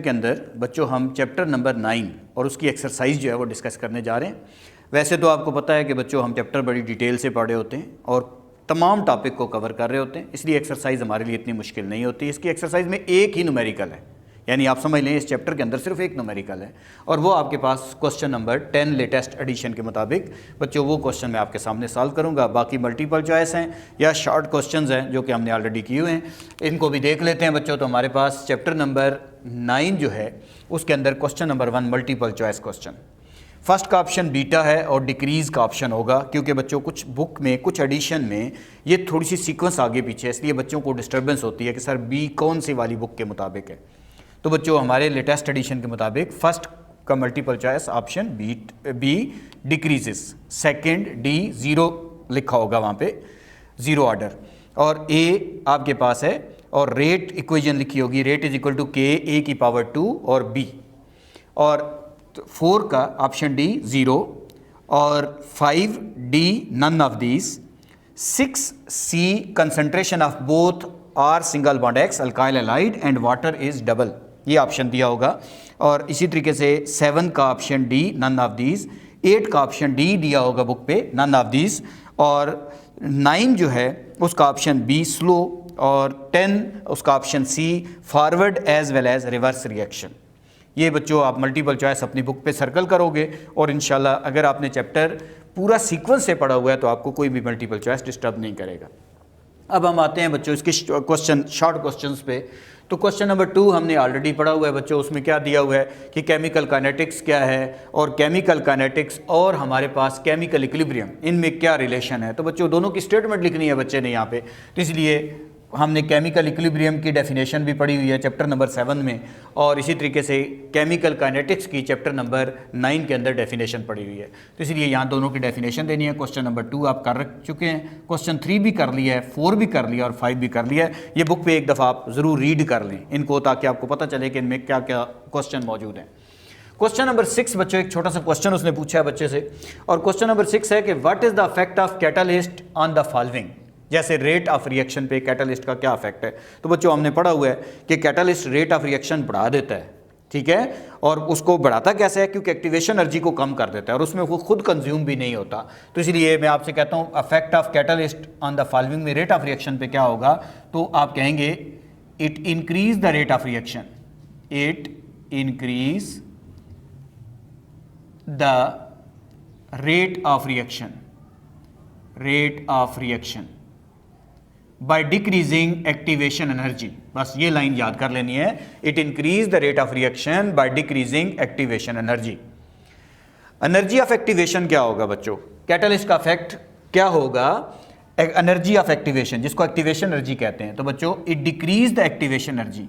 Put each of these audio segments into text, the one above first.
के अंदर बच्चों हम चैप्टर नंबर 9 और उसकी एक्सरसाइज जो है वो डिस्कस करने जा रहे हैं। वैसे तो आपको पता है कि बच्चों हम चैप्टर बड़ी डिटेल से पढ़े होते हैं और तमाम टॉपिक को कवर कर रहे होते हैं, इसलिए एक्सरसाइज हमारे लिए इतनी मुश्किल नहीं होती। इसकी एक्सरसाइज में एक ही न्यूमेरिकल है, यानी आप समझ लें इस चैप्टर के अंदर सिर्फ एक न्यूमेरिकल है और वो आपके पास क्वेश्चन नंबर 10 लेटेस्ट एडिशन के मुताबिक बच्चों वो क्वेश्चन मैं आपके सामने सॉल्व करूंगा। बाकी मल्टीपल चॉइस हैं या शॉर्ट क्वेश्चंस हैं जो कि हमने ऑलरेडी किए हुए हैं, इनको भी देख लेते हैं बच्चों। तो हमारे पास चैप्टर नंबर 9 जो है उसके अंदर question number 1 multiple choice question. First का ऑप्शन बीटा है और डिक्रीज़ का ऑप्शन होगा, क्योंकि बच्चों कुछ बुक में कुछ एडिशन में ये थोड़ी सी सीक्वेंस आगे पीछे है, इसलिए बच्चों को डिस्टर्बेंस होती है कि सर बी कौन सी वाली बुक के मुताबिक है। तो बच्चों हमारे लेटेस्ट एडिशन के मुताबिक फर्स्ट का multiple choice option B decreases, second D zero लिखा होगा वहाँ पे, ज़ीरो ऑर्डर, और ए आपके पास है और रेट इक्वेशन लिखी होगी, रेट इज इक्वल टू के ए की पावर 2 और बी, और 4 का ऑप्शन डी ज़ीरो और 5 D none of these, 6 C concentration of both are single bond X alkyl halide and water is double, ये ऑप्शन दिया होगा। और इसी तरीके से 7 का ऑप्शन डी नन ऑफ दीज, 8 का ऑप्शन डी दिया होगा बुक पे नन ऑफ दीज, और 9 जो है उसका ऑप्शन बी स्लो, और 10 उसका option C forward as well as reverse reaction. ये बच्चों आप मल्टीपल चॉइस अपनी बुक पे सर्कल करोगे और इंशाल्लाह अगर आपने चैप्टर पूरा सीक्वेंस से पढ़ा हुआ है तो आपको कोई भी मल्टीपल चॉइस डिस्टर्ब नहीं करेगा। अब हम आते हैं बच्चों इसके क्वेश्चन, शॉर्ट क्वेश्चंस पे। तो क्वेश्चन नंबर 2 हमने ऑलरेडी पढ़ा हुआ है बच्चों, उसमें क्या दिया हुआ है कि केमिकल काइनेटिक्स क्या है और केमिकल काइनेटिक्स और हमारे पास केमिकल इक्विलिब्रियम, इनमें क्या रिलेशन है। तो बच्चों दोनों की स्टेटमेंट लिखनी है बच्चे ने यहाँ पे, तो इसलिए हमने केमिकल इक्विलिब्रियम की डेफिनेशन भी पढ़ी हुई है चैप्टर नंबर 7 में, और इसी तरीके से केमिकल काइनेटिक्स की चैप्टर नंबर 9 के अंदर डेफिनेशन पढ़ी हुई है। तो इसलिए यहाँ दोनों की डेफिनेशन देनी है। क्वेश्चन नंबर 2 आप कर चुके हैं, क्वेश्चन 3 भी कर लिया है, 4 भी कर लिया और 5 भी कर लिया है। ये बुक पे एक दफ़ा आप ज़रूर रीड कर लें इनको, ताकि आपको पता चले कि इनमें क्या क्या क्वेश्चन मौजूद हैं। क्वेश्चन नंबर 6 बच्चों एक छोटा सा क्वेश्चन उसने पूछा है बच्चे से, और क्वेश्चन नंबर 6 है कि what is the effect of catalyst on the following, जैसे रेट ऑफ रिएक्शन पे कैटालिस्ट का क्या इफेक्ट है। तो बच्चों हमने पढ़ा हुआ है कि कैटालिस्ट रेट ऑफ रिएक्शन बढ़ा देता है, ठीक है, और उसको बढ़ाता कैसे है, क्योंकि एक्टिवेशन एनर्जी को कम कर देता है और उसमें वो खुद कंज्यूम भी नहीं होता। तो इसलिए मैं आपसे कहता हूँ effect of catalyst on the following में रेट ऑफ रिएक्शन पे क्या होगा, तो आप कहेंगे it increase the rate of reaction, it increase the rate of reaction, rate of reaction by decreasing activation energy. बस ये लाइन याद कर लेनी है, it increase the rate of reaction by decreasing activation energy. Energy of activation क्या होगा बच्चों, catalyst का इफेक्ट क्या होगा, एनर्जी ऑफ एक्टिवेशन जिसको एक्टिवेशन एनर्जी कहते हैं। तो बच्चों it decrease the activation energy,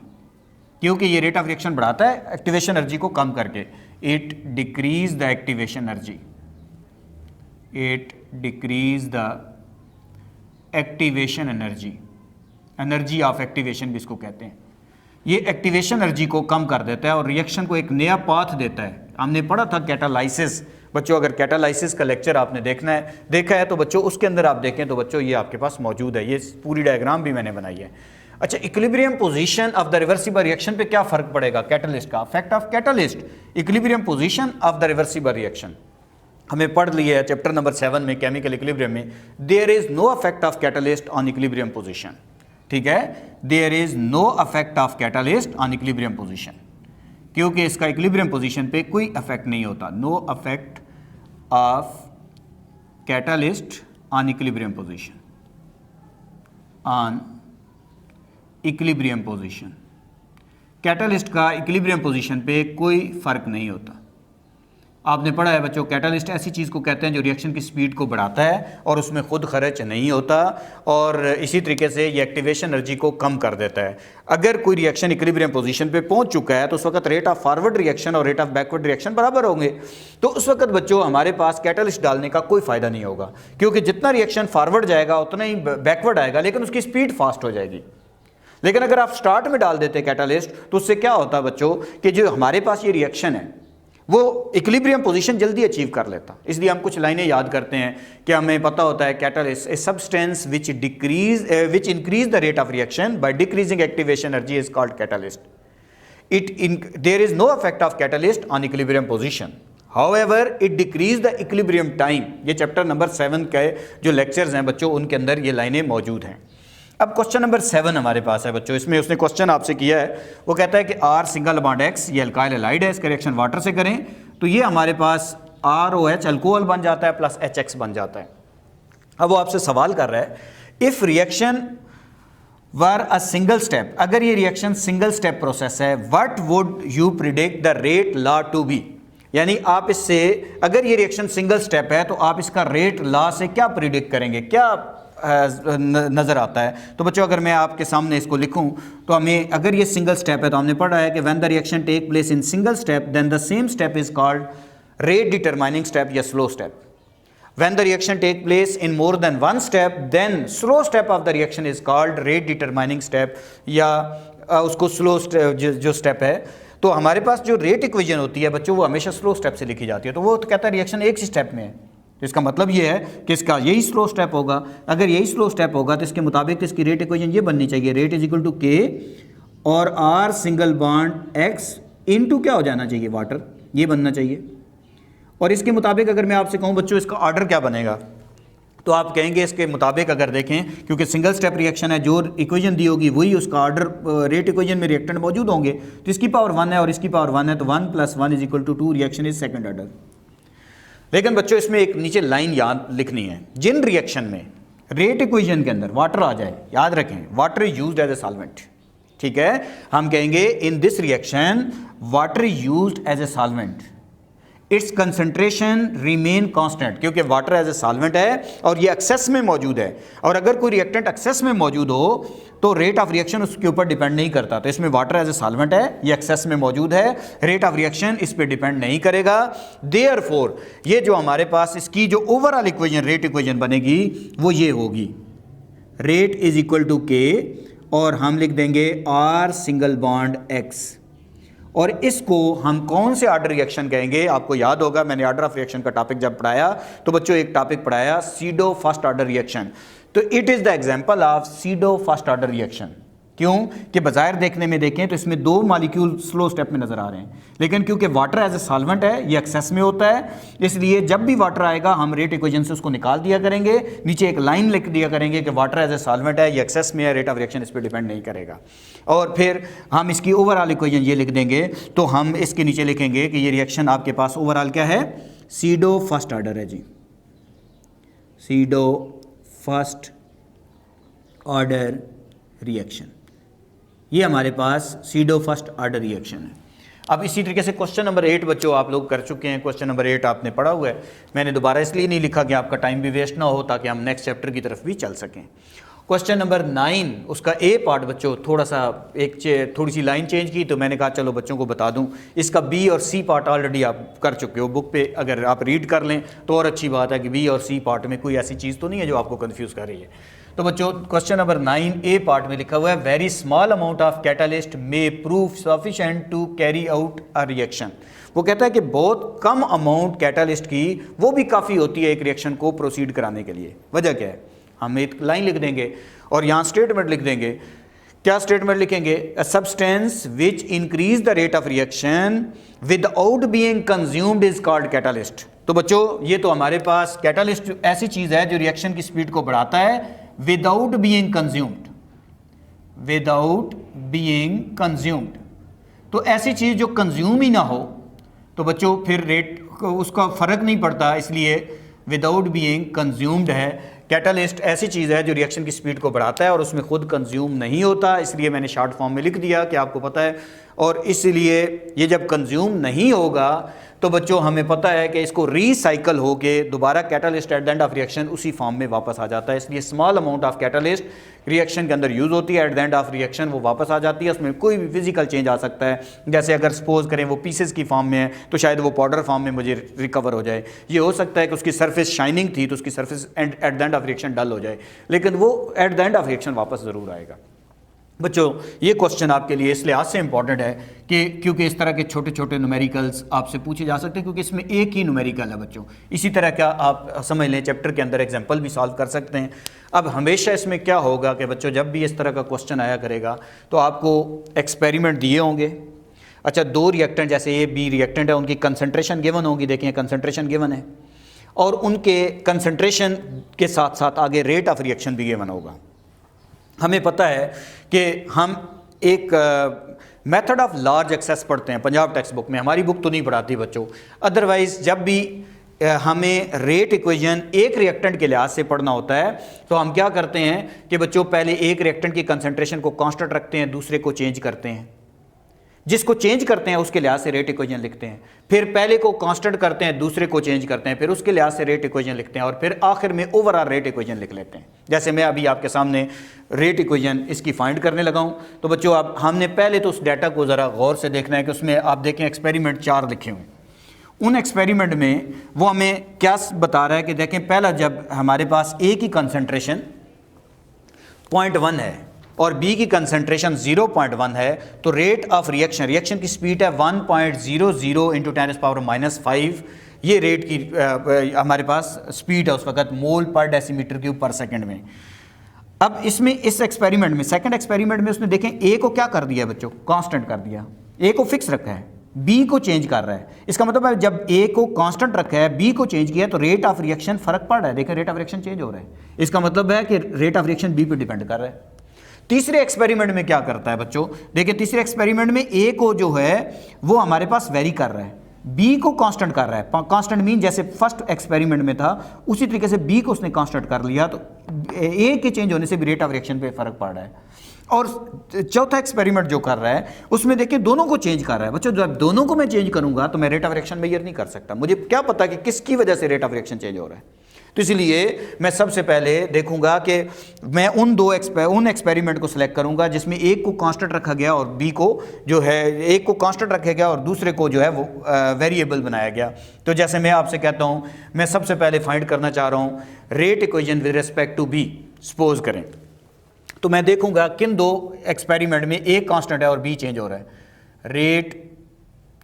क्योंकि ये रेट ऑफ रिएक्शन बढ़ाता है एक्टिवेशन एनर्जी को कम करके, it decrease the activation energy, it decrease the activation energy, energy of activation भी इसको कहते हैं। ये एक्टिवेशन एनर्जी को कम कर देता है और रिएक्शन को एक नया पाथ देता है। हमने पढ़ा था कैटालाइसिस बच्चों, अगर कैटालाइसिस का लेक्चर आपने देखा है तो बच्चों उसके अंदर आप देखें तो बच्चों ये आपके पास मौजूद है, ये पूरी डायग्राम भी मैंने बनाई है। अच्छा, equilibrium position of the reversible reaction पे क्या फर्क पड़ेगा कैटालिस्ट का, effect of catalyst, equilibrium position of the reversible reaction हमें पढ़ लिया है चैप्टर नंबर 7 में केमिकल इक्विलिब्रियम में। There is no effect of catalyst on equilibrium position, ठीक है, there is no effect of catalyst on equilibrium position, क्योंकि इसका इक्विलिब्रियम पोजीशन पे कोई इफेक्ट नहीं होता। No effect of catalyst on equilibrium position, on equilibrium position, catalyst का equilibrium position पे कोई फर्क नहीं होता। आपने पढ़ा है बच्चों कैटालिस्ट ऐसी चीज़ को कहते हैं जो रिएक्शन की स्पीड को बढ़ाता है और उसमें खुद खर्च नहीं होता, और इसी तरीके से ये एक्टिवेशन एनर्जी को कम कर देता है। अगर कोई रिएक्शन इक्विलिब्रियम पोजीशन पे पहुंच चुका है तो उस वक्त रेट ऑफ फॉरवर्ड रिएक्शन और रेट ऑफ बैकवर्ड रिएक्शन बराबर होंगे। तो उस वक्त बच्चों हमारे पास कैटालिस्ट डालने का कोई फ़ायदा नहीं होगा, क्योंकि जितना रिएक्शन फॉरवर्ड जाएगा उतना ही बैकवर्ड आएगा, लेकिन उसकी स्पीड फास्ट हो जाएगी। लेकिन अगर आप स्टार्ट में डाल देते कैटालिस्ट तो उससे क्या होता है बच्चों कि जो हमारे पास ये रिएक्शन है वो इक्विलिब्रियम पोजीशन जल्दी अचीव कर लेता। इसलिए हम कुछ लाइनें याद करते हैं कि हमें पता होता है catalyst a substance which increase the rate of reaction by decreasing activation energy is called catalyst. There is no effect of catalyst on equilibrium position, however it decrease the equilibrium time. ये chapter number 7 के जो lectures हैं बच्चों, उनके अंदर ये लाइनें मौजूद हैं। अब क्वेश्चन नंबर 7 हमारे पास है बच्चों, इसमें उसने क्वेश्चन आपसे किया है, वो कहता है कि R सिंगल बॉन्ड X ये अल्काइल हैलाइड है, इसका रिएक्शन वाटर से करें तो ये हमारे पास ROH अल्कोहल बन जाता है प्लस HX बन जाता है। अब वो आपसे सवाल कर रहा है, if reaction were a single step, अगर ये रिएक्शन सिंगल स्टेप प्रोसेस है, what would you predict the rate law to be, यानी आप इससे, अगर ये रिएक्शन सिंगल स्टेप है तो आप इसका रेट लॉ से क्या प्रिडिक्ट करेंगे, क्या नज़र आता है। तो बच्चों अगर मैं आपके सामने इसको लिखूं तो हमें, अगर ये सिंगल स्टेप है तो हमने पढ़ा है कि when the reaction take place in single step then the same step is called rate determining step या slow step. When the reaction take place in more than one step, then slow step of the reaction is called rate determining step या उसको slow जो step है। तो हमारे पास जो rate equation होती है बच्चों वो हमेशा स्लो स्टेप से लिखी जाती है। तो वो तो कहता है रिएक्शन एक ही स्टेप में है, तो इसका मतलब ये है कि इसका यही स्लो स्टेप होगा। अगर यही स्लो स्टेप होगा तो इसके मुताबिक इसकी रेट इक्वेशन ये बननी चाहिए, रेट इज इक्वल टू के और R single bond X into क्या हो जाना चाहिए, वाटर, ये बनना चाहिए। और इसके मुताबिक अगर मैं आपसे कहूं बच्चों इसका ऑर्डर क्या बनेगा, तो आप कहेंगे इसके मुताबिक अगर देखें, क्योंकि सिंगल स्टेप रिएक्शन है, जो इक्वेशन दी होगी वही उसका ऑर्डर, रेट इक्वेशन में रिएक्टेंट मौजूद होंगे, तो इसकी पावर 1 है और इसकी पावर 1 है, तो 1 + 1 = 2, रिएक्शन इज सेकंड ऑर्डर। लेकिन बच्चों इसमें एक नीचे लाइन याद लिखनी है, जिन रिएक्शन में रेट इक्वेशन के अंदर वाटर आ जाए, याद रखें water is used as a solvent, ठीक है, हम कहेंगे in this reaction water is used as a solvent, its concentration remain constant, क्योंकि वाटर एज ए सॉल्वेंट है और ये एक्सेस में मौजूद है, और अगर कोई रिएक्टेंट एक्सेस में मौजूद हो तो रेट ऑफ रिएक्शन उसके ऊपर डिपेंड नहीं करता। तो इसमें वाटर एज ए सॉल्वेंट है, ये एक्सेस में मौजूद है, रेट ऑफ रिएक्शन इस पे डिपेंड नहीं करेगा। देयरफॉर ये जो हमारे पास इसकी जो ओवरऑल इक्वेशन, रेट इक्वेशन बनेगी वो ये होगी, रेट इज इक्वल टू के और हम लिख देंगे R सिंगल बॉन्ड X, और इसको हम कौन से ऑर्डर रिएक्शन कहेंगे। आपको याद होगा मैंने ऑर्डर ऑफ रिएक्शन का टॉपिक जब पढ़ाया तो बच्चों एक टॉपिक पढ़ाया सीडो फर्स्ट ऑर्डर रिएक्शन, तो it is the example of pseudo first order reaction. क्यों कि बाज़ाहिर देखने में देखें तो इसमें 2 मॉलिक्यूल स्लो स्टेप में नजर आ रहे हैं, लेकिन क्योंकि वाटर एज ए सॉल्वेंट है, ये एक्सेस में होता है, इसलिए जब भी वाटर आएगा हम रेट इक्वेशन से उसको निकाल दिया करेंगे, नीचे एक लाइन लिख दिया करेंगे कि वाटर एज ए सॉल्वेंट है, ये एक्सेस में है, रेट ऑफ रिएक्शन इस पर डिपेंड नहीं करेगा, और फिर हम इसकी ओवरऑल इक्वेशन ये लिख देंगे। तो हम इसके नीचे लिखेंगे कि ये रिएक्शन आपके पास ओवरऑल क्या है, सीडो फर्स्ट ऑर्डर है जी, सीडो फर्स्ट ऑर्डर रिएक्शन, ये हमारे पास सीडो फर्स्ट ऑर्डर रिएक्शन है। अब इसी तरीके से क्वेश्चन नंबर 8 बच्चों आप लोग कर चुके हैं, क्वेश्चन नंबर 8 आपने पढ़ा हुआ है, मैंने दोबारा इसलिए नहीं लिखा कि आपका टाइम भी वेस्ट ना हो, ताकि हम नेक्स्ट चैप्टर की तरफ भी चल सकें। क्वेश्चन नंबर 9 उसका ए पार्ट बच्चों थोड़ा सा थोड़ी सी लाइन चेंज की, तो मैंने कहा चलो बच्चों को बता दूं, इसका बी और सी पार्ट ऑलरेडी आप कर चुके हो, बुक पे अगर आप रीड कर लें तो और अच्छी बात है कि बी और सी पार्ट में कोई ऐसी चीज़ तो नहीं है जो आपको कन्फ्यूज़ कर रही है। तो बच्चों क्वेश्चन नंबर 9 ए पार्ट में लिखा हुआ है, very small amount of catalyst may prove sufficient to carry out a reaction. वो कहता है कि बहुत कम अमाउंट कैटालिस्ट की वो भी काफ़ी होती है एक रिएक्शन को प्रोसीड कराने के लिए। वजह क्या है, हम एक लाइन लिख देंगे और यहाँ स्टेटमेंट लिख देंगे। क्या स्टेटमेंट लिखेंगे, a substance which increase the rate of reaction without being consumed is called catalyst. तो बच्चों ये तो हमारे पास कैटालिस्ट ऐसी चीज़ है जो रिएक्शन की स्पीड को बढ़ाता है without being consumed, without being consumed. तो ऐसी चीज़ जो कंज्यूम ही ना हो तो बच्चों फिर रेट उसका फ़र्क नहीं पड़ता, इसलिए विदाउट बीइंग कंज्यूम्ड है। कैटालिस्ट ऐसी चीज़ है जो रिएक्शन की स्पीड को बढ़ाता है और उसमें खुद कंज्यूम नहीं होता, इसलिए मैंने शॉर्ट फॉर्म में लिख दिया कि आपको पता है। और इसलिए ये जब कंज्यूम नहीं होगा तो बच्चों हमें पता है कि इसको रीसाइकल होके दोबारा catalyst eight the end of reaction उसी फॉर्म में वापस आ जाता है। इसलिए small amount of catalyst reaction के अंदर यूज़ होती है, eight the end of reaction वो वापस आ जाती है, उसमें कोई भी फिजिकल चेंज आ सकता है। जैसे अगर सपोज करें वो पीसेस की फॉर्म में है तो शायद वो पाउडर फॉर्म में मुझे रिकवर हो जाए, ये हो सकता है कि उसकी सरफेस शाइनिंग थी तो उसकी surface at the end of reaction dull हो जाए, लेकिन वो at the end of reaction वापस ज़रूर आएगा। बच्चों ये क्वेश्चन आपके लिए इस लिहाज से इंपॉर्टेंट है कि क्योंकि इस तरह के छोटे छोटे न्यूमेरिकल्स आपसे पूछे जा सकते हैं, क्योंकि इसमें एक ही न्यूमेरिकल है बच्चों। इसी तरह का आप समझ लें चैप्टर के अंदर एग्जांपल भी सॉल्व कर सकते हैं। अब हमेशा इसमें क्या होगा कि बच्चों जब भी इस तरह का क्वेश्चन आया करेगा तो आपको एक्सपेरिमेंट दिए होंगे, अच्छा, दो रिएक्टेंट जैसे ए बी रिएक्टेंट है, उनकी कंसंट्रेशन गिवन होगी, देखिए कंसंट्रेशन गिवन है, और उनके कंसंट्रेशन के साथ साथ आगे रेट ऑफ रिएक्शन भी गिवन होगा। हमें पता है कि हम एक मेथड ऑफ लार्ज एक्सेस पढ़ते हैं पंजाब टेक्स्ट बुक में, हमारी बुक तो नहीं पढ़ाती बच्चों, अदरवाइज जब भी हमें रेट इक्वेशन एक रिएक्टेंट के लिहाज से पढ़ना होता है तो हम क्या करते हैं कि बच्चों पहले एक रिएक्टेंट की कंसंट्रेशन को कांस्टेंट रखते हैं, दूसरे को चेंज करते हैं, जिसको चेंज करते हैं उसके लिहाज से रेट इक्वेशन लिखते हैं, फिर पहले को कांस्टेंट करते हैं, दूसरे को चेंज करते हैं, फिर उसके लिहाज से रेट इक्वेशन लिखते हैं, और फिर आखिर में ओवरऑल रेट इक्वेशन लिख लेते हैं। जैसे मैं अभी आपके सामने रेट इक्वेशन इसकी फाइंड करने लगा हूं, तो बच्चों अब हमने पहले तो उस डाटा को ज़रा गौर से देखना है कि उसमें आप देखें एक्सपेरिमेंट 4 लिखे हुए, उन एक्सपेरिमेंट में वो हमें क्या बता रहा है कि देखें पहला जब हमारे पास ए की कंसंट्रेशन 0.1 है और बी की कंसंट्रेशन 0.1 है तो रेट ऑफ रिएक्शन की स्पीड है 1.00 इंटू 10⁻⁻5। ये रेट की हमारे पास स्पीड है उस वक्त मोल पर डेसीमीटर क्यूब पर सेकंड में। अब इसमें इस एक्सपेरिमेंट में सेकंड एक्सपेरिमेंट में उसने देखें ए को क्या कर दिया बच्चों, कांस्टेंट कर दिया, ए को फिक्स रखा है, बी को चेंज कर रहा है। इसका मतलब है जब ए को कांस्टेंट रखा है, बी को चेंज किया तो रेट ऑफ रिएक्शन फर्क पड़ रहा है, देखें रेट ऑफ रिएक्शन चेंज हो रहा है, इसका मतलब है कि रेट ऑफ रिएक्शन बी पे डिपेंड कर रहा है। तीसरे एक्सपेरिमेंट में क्या करता है बच्चों, देखिए तीसरे एक्सपेरिमेंट में ए को जो है वो हमारे पास वेरी कर रहा है, बी को कांस्टेंट कर रहा है, कांस्टेंट मीन जैसे फर्स्ट एक्सपेरिमेंट में था उसी तरीके से बी को उसने कांस्टेंट कर लिया, तो ए के चेंज होने से भी रेट ऑफ रिएक्शन पे फर्क पड़ रहा है। और चौथा एक्सपेरिमेंट जो कर रहा है उसमें देखिए दोनों को चेंज कर रहा है बच्चों, जब दोनों को मैं चेंज करूंगा तो मैं रेट ऑफ रिएक्शन मेजर नहीं कर सकता, मुझे क्या पता कि किसकी वजह से रेट ऑफ रिएक्शन चेंज हो रहा है। तो इसलिए मैं सबसे पहले देखूंगा कि मैं उन एक्सपेरिमेंट को सिलेक्ट करूंगा जिसमें एक को कांस्टेंट रखा गया और बी को जो है एक को कांस्टेंट रखा गया और दूसरे को जो है वो वेरिएबल बनाया गया। तो जैसे मैं आपसे कहता हूं, मैं सबसे पहले फाइंड करना चाह रहा हूं rate equation with respect to B, suppose करें, तो मैं देखूंगा किन दो एक्सपेरिमेंट में एक कांस्टेंट है और बी चेंज हो रहा है। Rate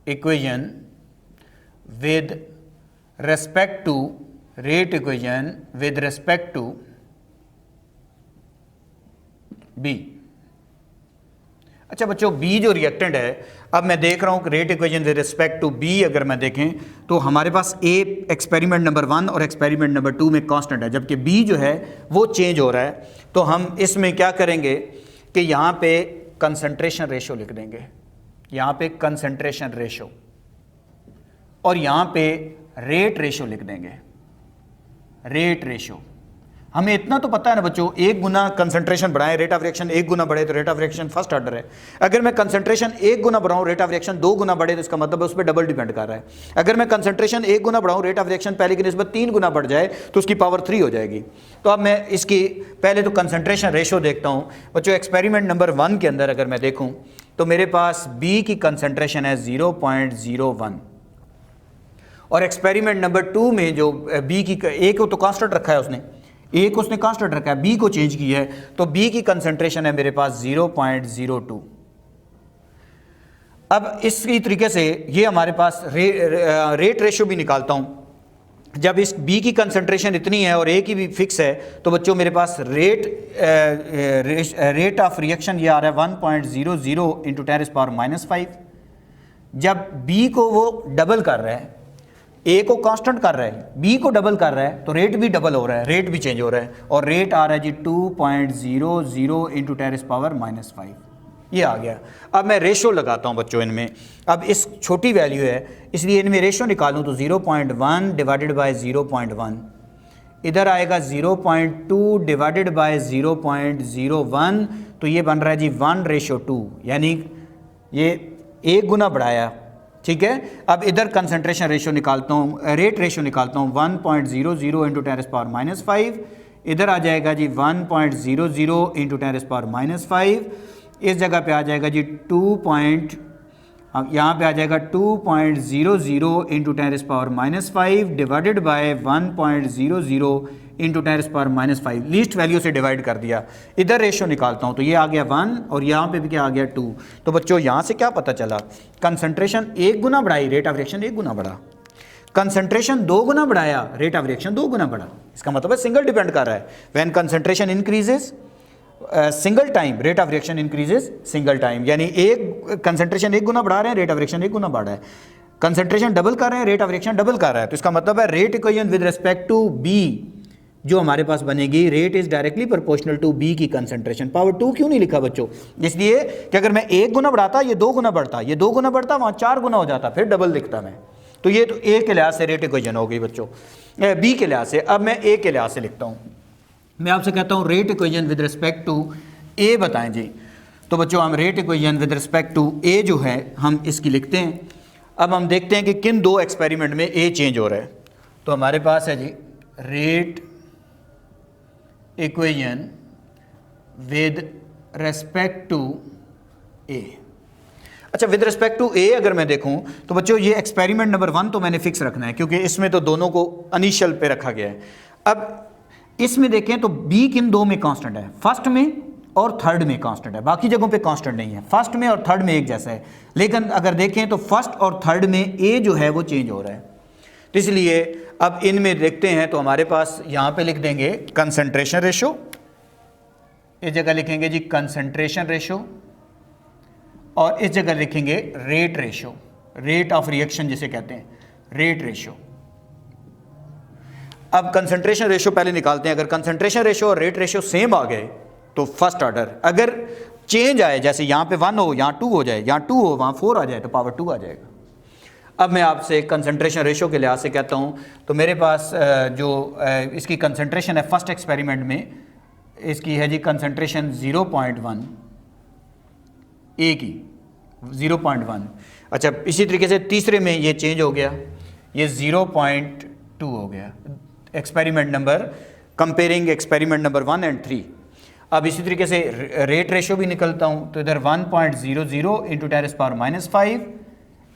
equation with respect to rate equation with respect to B. अच्छा बच्चों, बी जो रिएक्टेंट है, अब मैं देख रहा हूं कि rate equation with respect to B अगर मैं देखें तो हमारे पास ए एक्सपेरिमेंट नंबर 1 और एक्सपेरिमेंट नंबर 2 में कांस्टेंट है, जबकि बी जो है वो चेंज हो रहा है। तो हम इसमें क्या करेंगे कि यहां पे कंसंट्रेशन रेशो लिख देंगे, यहां पे कंसंट्रेशन रेशो, और यहां पे रेट रेशो लिख देंगे, रेट रेशो। हमें इतना तो पता है ना बच्चों, एक गुना कंसंट्रेशन बढ़ाएं रेट ऑफ रिएक्शन एक गुना बढ़े तो rate of reaction first order है। अगर मैं कंसंट्रेशन एक गुना बढ़ाऊं रेट ऑफ रिएक्शन 2 गुना बढ़े तो इसका मतलब है उस पर डबल डिपेंड कर रहा है। अगर मैं कंसंट्रेशन एक गुना बढ़ाऊं रेट ऑफ रिएक्शन पहले की निस्बत 3 गुना बढ़ जाए तो उसकी पावर 3 हो जाएगी। तो अब मैं इसकी पहले तो कंसंट्रेशन रेशो देखता हूं बच्चों। एक्सपेरिमेंट नंबर 1 के अंदर अगर मैं देखूं तो मेरे पास बी की कंसंट्रेशन है 0.01, और एक्सपेरिमेंट नंबर 2 में जो बी की ए को तो कांस्टेंट रखा है उसने, ए को उसने कांस्टेंट रखा है, बी को चेंज किया है, तो बी की कंसंट्रेशन है मेरे पास 0.02। अब इसी तरीके से ये हमारे पास रेट रेशो भी निकालता हूं। जब इस बी की कंसंट्रेशन इतनी है और ए की भी फिक्स है तो बच्चों मेरे पास रेट ऑफ रिएक्शन ये आ रहा है 1.00 इंटू 10⁻⁻5। जब बी को वो डबल कर रहा है, ए को कांस्टेंट कर रहा है, बी को डबल कर रहा है, तो रेट भी डबल हो रहा है, रेट भी चेंज हो रहा है, और रेट आ रहा है जी 2.00 इंटू 10⁻⁻5। ये आ गया। अब मैं रेशो लगाता हूं बच्चों इनमें, अब इस छोटी वैल्यू है इसलिए इनमें रेशो निकालूं तो 0.1 डिवाइडेड बाय 0.1, इधर आएगा 0.2 डिवाइडेड बाय 0.01, तो ये बन रहा है जी 1:2, यानी ये एक गुना बढ़ाया। ठीक है, अब इधर कंसंट्रेशन रेशो निकालता हूँ, रेट रेशो निकालता हूँ 1.00 इंटू 10⁻⁻5, इधर आ जाएगा जी 1.00 इंटू 10⁻⁻5, इस जगह पे आ जाएगा जी यहाँ पे आ जाएगा 2.00 into 10⁻⁻5 divided by 1.00 into 10⁻⁻5, least value से डिवाइड कर दिया। इधर रेशो निकालता हूँ तो ये आ गया 1 और यहाँ पे भी क्या आ गया 2। तो बच्चों यहाँ से क्या पता चला, कंसंट्रेशन एक गुना बढ़ाई रेट ऑफ रिएक्शन एक गुना बढ़ा, कंसंट्रेशन 2 गुना बढ़ाया रेट ऑफ रिएक्शन 2 गुना बढ़ा। इसका मतलब है सिंगल डिपेंड कर रहा है। When concentration increases single time rate of reaction increases single time, यानी एक कंसंट्रेशन 1 गुना बढ़ा रहे हैं, रेट ऑफ रिएक्शन 1 गुना बढ़ रहा है। कंसंट्रेशन डबल कर रहे हैं, रेट ऑफ रिएक्शन डबल कर रहा है। तो इसका मतलब है rate equation with respect to B जो हमारे पास बनेगी, rate is directly proportional to B की कंसंट्रेशन। पावर 2 क्यों नहीं लिखा बच्चों? इसलिए कि अगर मैं 1 गुना बढ़ाता ये 2 गुना बढ़ता, ये 2 गुना बढ़ता वहाँ 4 गुना हो जाता, फिर डबल लिखता मैं। तो ये तो ए के लिहाज से रेट इक्वेशन हो गई बच्चों, बी के लिहाज से। अब मैं ए के लिहाज से लिखता हूँ। मैं आपसे कहता हूँ rate equation with respect to A बताएं जी। तो बच्चों हम rate equation with respect to A जो है हम इसकी लिखते हैं। अब हम देखते हैं कि किन 2 एक्सपेरिमेंट में ए चेंज हो रहा है। तो हमारे पास है जी rate equation with respect to A. अच्छा, विद रिस्पेक्ट टू ए अगर मैं देखूं तो बच्चों ये एक्सपेरिमेंट नंबर 1 तो मैंने फिक्स रखना है क्योंकि इसमें तो दोनों को इनिशियल पे रखा गया है। अब इसमें देखें तो बी किन 2 में कांस्टेंट है, फर्स्ट में और थर्ड में कांस्टेंट है, बाकी जगहों पे कांस्टेंट नहीं है। फर्स्ट में और थर्ड में एक जैसा है, लेकिन अगर देखें तो फर्स्ट और थर्ड में ए जो है वो चेंज हो रहा है। तो इसलिए अब इनमें देखते हैं तो हमारे पास यहाँ पे लिख देंगे कंसंट्रेशन रेशो, इस जगह लिखेंगे जी कंसंट्रेशन रेशो, और इस जगह लिखेंगे rate ratio, rate of reaction जिसे कहते हैं, रेट रेशो। अब कंसंट्रेशन रेशो पहले निकालते हैं। अगर कंसंट्रेशन रेशो और रेट रेशो सेम आ गए तो फर्स्ट ऑर्डर, अगर चेंज आए जैसे यहाँ पे 1 हो यहाँ 2 हो जाए, यहाँ 2 हो वहाँ 4 आ जाए तो पावर 2 आ जाएगा। अब मैं आपसे कंसंट्रेशन रेशो के लिहाज से कहता हूँ तो मेरे पास जो इसकी कंसंट्रेशन है फर्स्ट एक्सपेरिमेंट में, इसकी है जी कंसंट्रेशन 0.1 ए की 0.1। अच्छा, इसी तरीके से तीसरे में ये चेंज हो गया, ये 0.2 हो गया। Experiment number, comparing experiment number 1 and 3। अब इसी तरीके से रेट रेशो भी निकलता हूँ तो इधर 1.00 इंटू 10⁻⁵,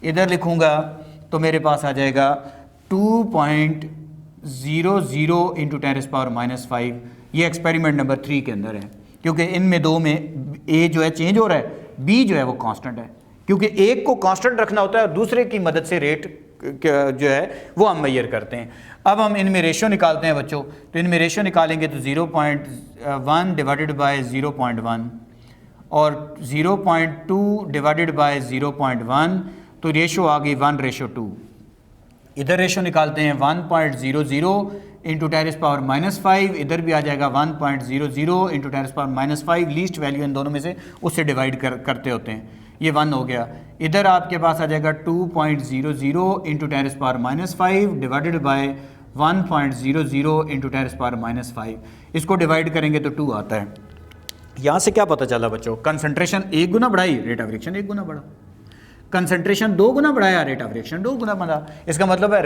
इधर लिखूँगा तो मेरे पास आ जाएगा 2.00 इंटू 10⁻⁵। ये एक्सपेरिमेंट नंबर 3 के अंदर है, क्योंकि इनमें 2 में ए जो है चेंज हो रहा है, बी जो है वो कांस्टेंट है। क्योंकि एक को कांस्टेंट रखना होता है और दूसरे की मदद से रेट जो है वो हम मेजर करते हैं। अब हम इनमें रेशो निकालते हैं बच्चों। तो इनमें रेशो निकालेंगे तो 0.1 डिवाइडेड बाय 0.1 और 0.2 डिवाइडेड बाय 0.1, तो रेशो आ गई 1:2। इधर रेशो निकालते हैं 1.00 इंटू 10⁻⁵, इधर भी आ जाएगा 1.00 इंटू 10⁻⁵, लीस्ट वैल्यू इन दोनों में से उससे डिवाइड करते होते हैं, ये 1 हो गया। इधर आपके पास आ जाएगा 2.00 इंटू 10⁻⁵ डिवाइडेड बाय 1.00 इंटू 10⁻⁵, इसको डिवाइड करेंगे तो 2 आता है। यहाँ से क्या पता चला बच्चों? कंसंट्रेशन 1 गुना बढ़ाई, रेट ऑफ रिएक्शन 1 गुना बढ़ा। कंसंट्रेशन 2 गुना बढ़ाया, रेट ऑफ रिएक्शन 2 गुना बढ़ा। इसका मतलब है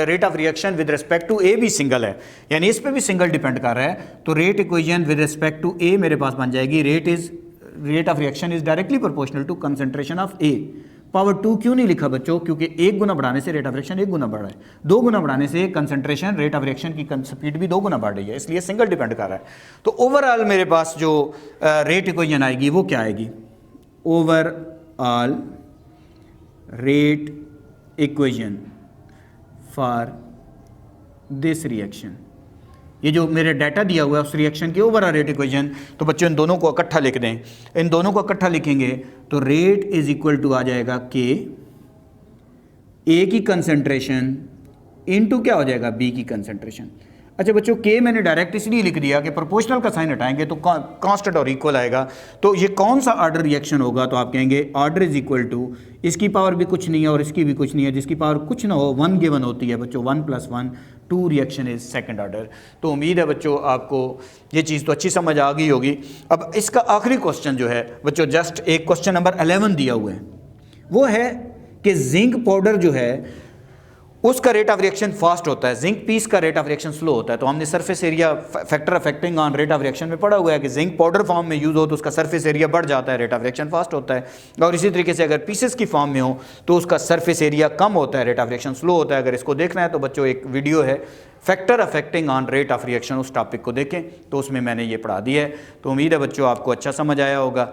rate of reaction with respect to A भी सिंगल है, यानी इस पे भी सिंगल डिपेंड कर रहा है। तो rate equation with respect to A मेरे पास बन जाएगी rate of reaction is directly proportional to concentration of A. Power 2 क्यों नहीं लिखा बच्चों? क्योंकि 1 गुना बढ़ाने से रेट ऑफ रिएक्शन 1 गुना बढ़ रहा है, 2 गुना बढ़ाने से कंसंट्रेशन रेट ऑफ रिएक्शन की स्पीड भी 2 गुना बढ़ रही है, इसलिए सिंगल डिपेंड कर रहा है। तो ओवरऑल मेरे पास जो रेट इक्वेशन आएगी वो क्या आएगी? Overall rate equation for this reaction, ये जो मेरे डाटा दिया हुआ है उस रिएक्शन की ओवरऑल रेट इक्वेशन। तो बच्चों इन दोनों को इकट्ठा लिख दें। इन दोनों को इकट्ठा लिखेंगे तो रेट इज इक्वल टू आ जाएगा के, ए की कंसंट्रेशन इनटू क्या हो जाएगा? बी की कंसंट्रेशन। अच्छा बच्चों, के मैंने डायरेक्ट इसलिए लिख दिया कि प्रोपोर्शनल का साइन हटाएंगे तो कांस्टेंट और इक्वल आएगा। तो ये कौन सा ऑर्डर रिएक्शन होगा? तो आप कहेंगे ऑर्डर इज इक्वल टू, इसकी पावर भी कुछ नहीं है और इसकी भी कुछ नहीं है, जिसकी पावर कुछ ना हो 1 गिवन होती है बच्चों, 1 + 1 2 रिएक्शन इज सेकंड ऑर्डर। तो उम्मीद है बच्चों आपको ये चीज़ तो अच्छी समझ आ गई होगी। अब इसका आखिरी क्वेश्चन जो है बच्चों, जस्ट एक क्वेश्चन नंबर 11 दिया हुआ है, वो है कि जिंक पाउडर जो है उसका रेट ऑफ रिएक्शन फास्ट होता है, जिंक पीस का रेट ऑफ रिएक्शन स्लो होता है। तो हमने surface area factor affecting on rate of reaction में पढ़ा हुआ है कि जिंक पाउडर फॉर्म में यूज़ हो तो उसका सरफेस एरिया बढ़ जाता है, रेट ऑफ रिएक्शन फास्ट होता है। और इसी तरीके से अगर पीसेस की फॉर्म में हो तो उसका सरफेस एरिया कम होता है, रेट ऑफ रिएक्शन स्लो होता है। अगर इसको देखना है तो बच्चों एक वीडियो है factor affecting on rate of reaction, उस टॉपिक को देखें तो उसमें मैंने ये पढ़ा दिया है। तो उम्मीद है बच्चों आपको अच्छा समझ आया होगा।